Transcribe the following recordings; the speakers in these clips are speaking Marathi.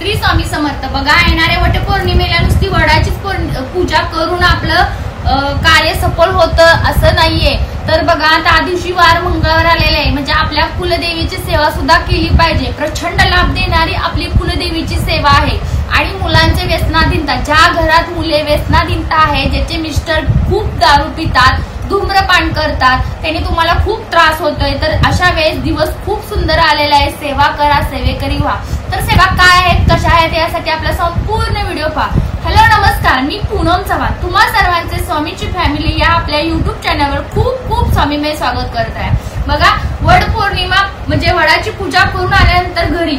श्री स्वामी समर्थ। बघा, येणाऱ्या वटपौर्णिमेला नुसती वडाचीच पूजा करून आपलं कार्य सफल होतं असं नाहीये। तर बघा, त्या दिवशी वार मंगळवार आलेला आहे, म्हणजे आपल्या कुलदेवीची सेवा सुद्धा केली पाहिजे। प्रचंड लाभ देणारी आपली कुलदेवीची सेवा आहे। आणि मुलांचे व्यसनाधीनता, ज्या घरात मुले व्यसनाधीनता आहे, ज्याचे मिस्टर खूप दारू पितात, धूम्रपान करतात, त्याने तुम्हाला खूप त्रास होतोय, तर अशा वेळेस दिवस खूप सुंदर आलेला आहे। सेवा करा, सेवेकरी व्हा। तर सेवा काय आहेत, कशा आहेत, यासाठी आपला संपूर्ण व्हिडिओ पहा। हॅलो नमस्कार, मी पूनम चव्हाण तुम्हा सर्वांचे स्वामीची फॅमिली या आपल्या युट्यूब चॅनलवर खूप खूप स्वामीमय स्वागत करत आहे। बघा, वड पौर्णिमा म्हणजे वडाची पूजा करून आल्यानंतर घरी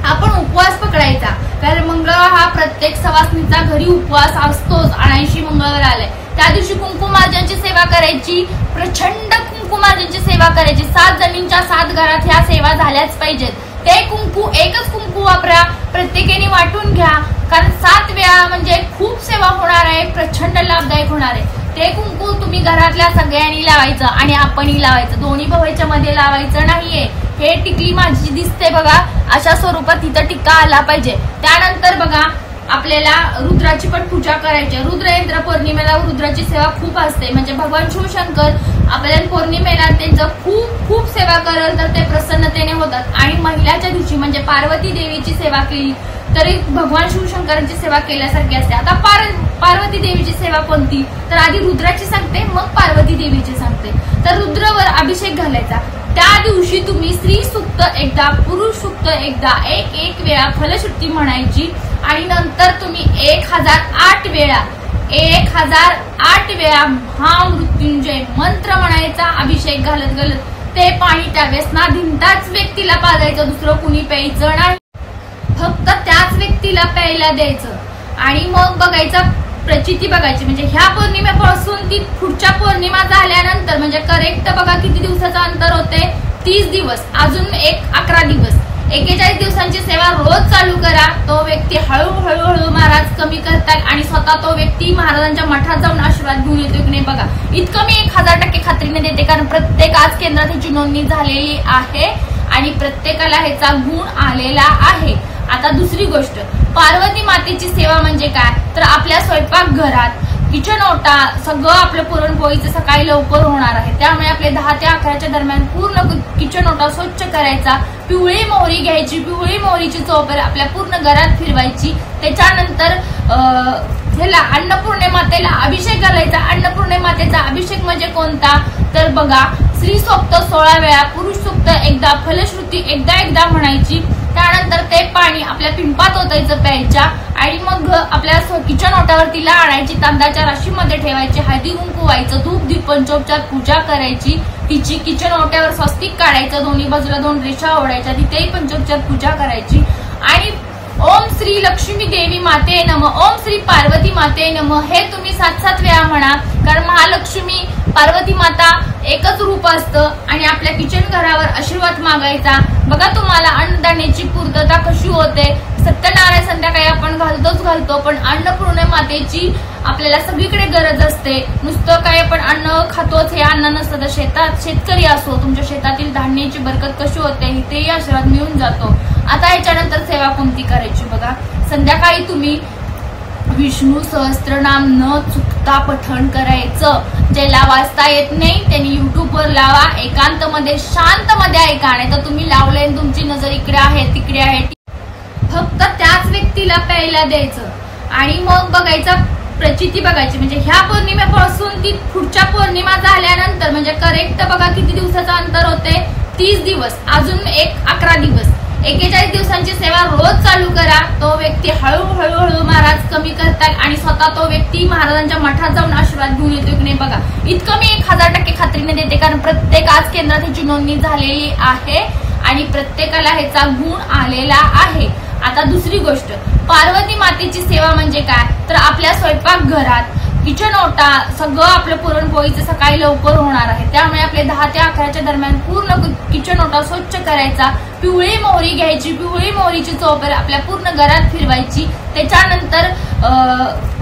आपण उपवास पकडायचा, कारण मंगळवार हा प्रत्येक सवासणीचा घरी उपवास असतोच। 80 मंगळवार आलाय, त्या दिवशी कुंकुमार्जनची सेवा करायची, प्रचंड कुंकुमार्जनची सेवा करायची। 7 जणींच्या 7 घरात ह्या सेवा झाल्याच पाहिजेत। ते कुंकू एकच कुंकू वापरा, प्रत्येकाने वाटून घ्या, कारण 7 वेळा म्हणजे खूप सेवा होणार आहे, प्रचंड लाभदायक होणार आहे। ते कुंकू तुम्ही घरातल्या सगळ्यांनी लावायचं आणि आपणही लावायचं, दोन्ही भावाच्या मध्ये लावायचं नाहीये। हे टिकली माझी दिसते बघा, अशा स्वरूपात तिथं टिक्का आला पाहिजे। त्यानंतर बघा, आपल्याला रुद्राची पण पूजा करायची। रुद्र पौर्णिमेला रुद्राची सेवा खूप असते, म्हणजे भगवान शिवशंकर आपल्याला पौर्णिमेला त्यांचं खूप खूप सेवा कराल तर ते प्रसन्नतेने होतात। आणि महिलाच्या दिवशी म्हणजे पार्वती देवीची सेवा केली तरी भगवान शिवशंकरांची सेवा केल्यासारखी असते। आता पार्वती देवीची सेवा कोणती, तर आधी रुद्राची सांगते, मग पार्वती देवीची सांगते। तर रुद्रावर अभिषेक घालायचा। त्या दिवशी तुम्ही स्त्री सूक्त एकदा, पुरुष सूक्त एकदा, एक वेळा फलश्रुती म्हणायची आणि नंतर तुम्ही 1008 वेळा महामृत्युंजय मंत्र म्हणायचा। अभिषेक घालत ते पाणी त्या व्यसनाधीनताच व्यक्तीला पाजायचं, दुसरं कुणी प्यायचं नाही, फक्त त्याच व्यक्तीला प्यायला द्यायचं। आणि मग बघायचा प्रचिती बघायची, म्हणजे ह्या पौर्णिमेपासून ती पुढच्या पौर्णिमा झाल्यानंतर म्हणजे करेक्ट बघा किती दिवसाचं अंतर होते, 30 दिवस, अजून 11 दिवस, 41 दिवसांची सेवा रोज चालू करा। तो व्यक्ती हळूहळू महाराज कमी करतात आणि स्वतः तो व्यक्ती महाराजांच्या मठात जाऊन आशीर्वाद घेऊन येतो की नाही बघा। इतकं मी 1000% खात्रीने देते, कारण प्रत्येक आज केंद्रात ह्याची नोंदणी झालेली आहे आणि प्रत्येकाला ह्याचा गुण आलेला आहे। आता दुसरी गोष्ट, पार्वती मातेची सेवा म्हणजे काय, तर आपल्या स्वयंपाक घरात किचन ओटा सगळं आपलं पुरणपोळीचं सकाळी लवकर होणार आहे, त्यामुळे आपले 10 ते 11च्या दरम्यान पूर्ण किचन ओटा स्वच्छ करायचा। पिवळी मोहरी घ्यायची, पिवळी मोहरीची चोपर आपल्या पूर्ण घरात फिरवायची। त्याच्यानंतर ह्याला अन्नपूर्णे मातेला अभिषेक घालायचा। अन्नपूर्णे मातेचा अभिषेक म्हणजे कोणता, तर बघा, स्त्री सूक्त 16 वेळा, पुरुष सूक्त एकदा, फलश्रुती एकदा म्हणायची। त्यानंतर ते पाणी आपल्या पिंपात ओतायचं प्यायच्या आणि मग आपल्या किचन ओट्यावर तिला आणायची, तांदळाच्या राशीमध्ये ठेवायची, हळदी कुंकू व्हायचं, धूप दीप पंचोपचार पूजा करायची। तिची किचन ओट्यावर स्वस्तिक काढायचं, दोन्ही बाजूला 2 रेषा ओढायच्या, तिथेही पंचोपचार पूजा करायची। आणि ओम श्री लक्ष्मी देवी माते नमः, ओम श्री पार्वती माते नमः हे तुम्ही 7 वेळा म्हणा, कारण महालक्ष्मी पार्वती माता एकच रूप असतं। आणि आपल्या किचन घरावर आशीर्वाद मागायचा। बघा, तुम्हाला अन्नदाण्याची पूर्तता कशी होते, सत्यनारायण संध्याकाळी आपण घालतो, पण अन्नपूर्णे मातेची आपल्याला सगळीकडे गरज असते। नुसतं काय आपण अन्न खातोच हे अन्न नसतं, तर शेतात शेतकरी असो, तुमच्या शेतातील धान्याची बरकत कशी होते इथेही आशीर्वाद मिळून जातो। आता याच्यानंतर सेवा कोणती करायची बघा, संध्याकाळी तुम्ही विष्णू सहस्त्रनाम न चुकता पठण करायचं। ज्याला वाचता येत नाही त्यांनी युट्यूबवर लावा, एकांतमध्ये शांतमध्ये ऐका, नाही तर तुम्ही लावले तुमची नजर इकडे आहे तिकडे आहे, फक्त त्याच व्यक्तीला प्यायला द्यायचं। आणि मग बघायचा प्रचिती बघायची, म्हणजे ह्या पौर्णिमेपासून ती पुढच्या पौर्णिमा झाल्यानंतर म्हणजे करेक्ट बघा किती दिवसाचं अंतर होते, 30 दिवस, अजून 11 दिवस, 41 दिवसांची सेवा रोज चालू करा। तो व्यक्ती हळूहळू महाराज कमी करतात आणि स्वतः तो व्यक्ती महाराजांच्या मठात जाऊन आशीर्वाद घेऊन येतो की नाही बघा। इतकं मी 1000% खात्रीने देते, कारण प्रत्येक आज केंद्रात ह्याची नोंदणी झालेली आहे आणि प्रत्येकाला ह्याचा गुण आलेला आहे। आता दुसरी गोष्ट, पार्वती मातेची सेवा म्हणजे काय, तर आपल्या स्वयंपाक घरात किचन ओटा सगळं आपलं पुरणपोळीचं सकाळी लवकर होणार आहे, त्यामुळे आपले 10 ते 11च्या दरम्यान पूर्ण किचन ओटा स्वच्छ करायचा। पिवळी मोहरी घ्यायची, पिवळी मोहरीची चोपर आपल्या पूर्ण घरात फिरवायची। त्याच्यानंतर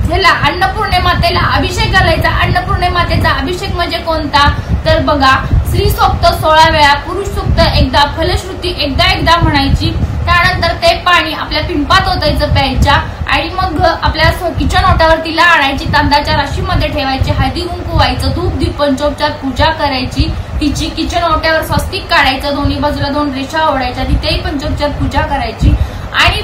ह्याला अन्नपूर्णे मातेला अभिषेक घालायचा। अन्नपूर्णे मातेचा अभिषेक म्हणजे कोणता, तर बघा, स्त्री सूक्त 16 वेळा, पुरुष सूक्त एकदा, फलश्रुती एकदा म्हणायची। त्यानंतर ते पाणी आपल्या पिंपात घ्यायचं प्यायच्या आणि मग आपल्या किचन ओट्यावर तिला आणायची, तांदळाच्या राशीमध्ये ठेवायची, हळदी कुंकू व्हायचं, धूप दीप पंचोपचार पूजा करायची, तिची किचन ओट्यावर स्वस्तिक काढायचं, दोन्ही बाजूला 2 रेषा ओढायच्या, तिथेही पंचोपचार पूजा करायची आणि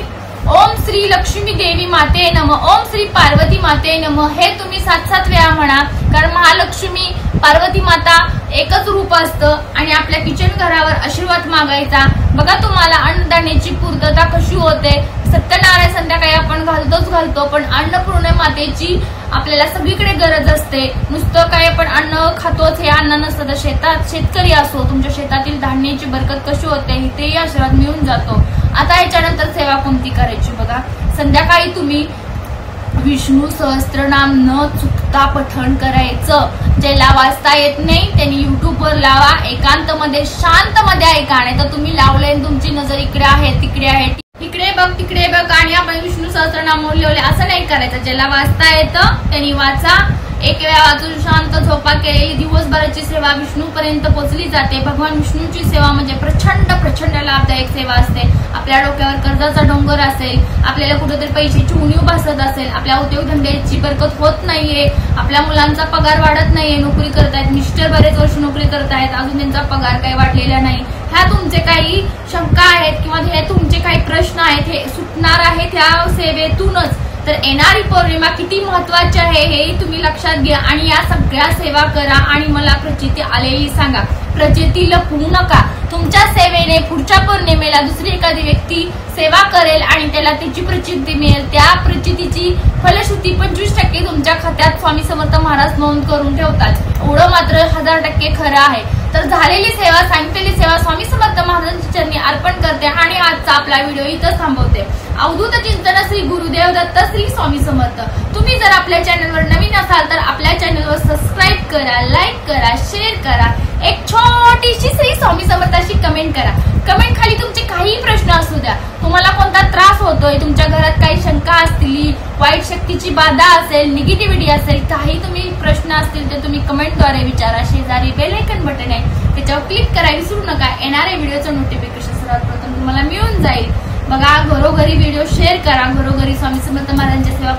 ओम श्री लक्ष्मी देवी माते नमः, ओम श्री पार्वती माते नमः हे तुम्ही 7-7 वेळा म्हणा. कारण महालक्ष्मी पार्वती माता एकच रूप असतं आणि आपल्या किचन घरावर आशीर्वाद मागायचा. बघा तुम्हाला अन्नदाण्याची पूर्तता कशी होते. सत्यनारायण संध्याकाळी आपण घालतो, पण अन्नपूर्ण मातेची आपल्याला सगळीकडे गरज असते. नुसतं काय आपण अन्न खातोच हे अन्न नसतं, तर शेतकरी असो, तुमच्या शेतातील धान्याची बरकत कशी होते तेही आशीर्वाद मिळून जातो. आता याच्यानंतर सेवा कोणती करायची बघा. संध्याकाळी तुम्ही विष्णू सहस्त्रनाम न चुकता पठण करायचं. ज्याला वाचता येत नाही त्यांनी युट्यूबवर लावा, एकांत मध्ये शांत मध्ये ऐका. नाही तर तुम्ही लावले तुमची नजर इकडे आहे तिकडे आहे, इकडे बघ तिकडे बघ आणि आपण विष्णू सहस्त्रनाम लिहिले असं नाही करायचं. ज्याला वाचता येतं त्यांनी वाचा. एक वेळा वाचून शांत झोपा केलेली दिवसभराची सेवा विष्णूपर्यंत पोहोचली जाते. भगवान विष्णूची सेवा म्हणजे प्रचंड प्रचंड लाभदायक सेवा असते. आपल्या डोक्यावर कर्जाचा डोंगर असेल, आपल्याला कुठेतरी पैशाची उणीव भासत असेल, आपल्या उद्योगधंद्याची बरकत होत नाहीये, आपल्या मुलांचा पगार वाढत नाहीये, नोकरी करतायत, मिस्टर बरेच वर्ष नोकरी करतायत, अजून त्यांचा पगार काही वाढलेला नाही, ह्या तुमचे काही शंका आहेत किंवा हे तुमचे काही प्रश्न आहेत, हे सुटणार आहेत ह्या सेवेतूनच. तर येणारी पौर्णिमा किती महत्वाची आहे हे तुम्ही लक्षात घ्या आणि या सगळ्या सेवा करा आणि मला प्रचिती आलेली सांगा. प्रचिती लपवू नका. तुमच्या सेवेने पुढच्या पौर्णिमेला दुसरी एखादी व्यक्ती सेवा करेल आणि त्याला त्याची प्रचिती मिळेल. त्या प्रचितीची फलश्रुती 25% तुमच्या खात्यात स्वामी समर्थ महाराज नोंद करून ठेवतात. एवढं मात्र 1000% खरं आहे. तर झालेली सेवा, सांगितलेली सेवा स्वामी समर्थ महाराजांच्या चरणी अर्पण करते आणि आजचा आपला व्हिडिओ इथं थांबवते. अवधूत चिंतन श्री गुरुदेव दत्त श्री स्वामी समर्थ. तुम्ही जर आपल्या चॅनलवर नवीन असाल तर आपल्या चॅनलवर सबस्क्राईब करा, लाईक करा, शेअर करा, एक छोटीशी श्री स्वामी समर्थाशी कमेंट करा. कमेंट खाली तुमचे काही प्रश्न असू द्या, तुम्हाला कोणता त्रास होतोय, तुमच्या घरात काही शंका असतील, वाईट शक्तीची बाधा असेल, निगेटिव्हिटी असेल, काही तुम्ही प्रश्न असतील ते तुम्ही कमेंटद्वारे विचारा. शेजारी बेल आयकॉन बटन आहे त्याच्यावर क्लिक करा, विसरू नका. येणाऱ्या व्हिडिओचं नोटिफिकेशन सर्वात प्रथम तुम्हाला मिळून जाईल. बघा, घरोघरी व्हिडिओ शेअर करा, घरोघरी स्वामी समर्थ महाराजांच्या सेवा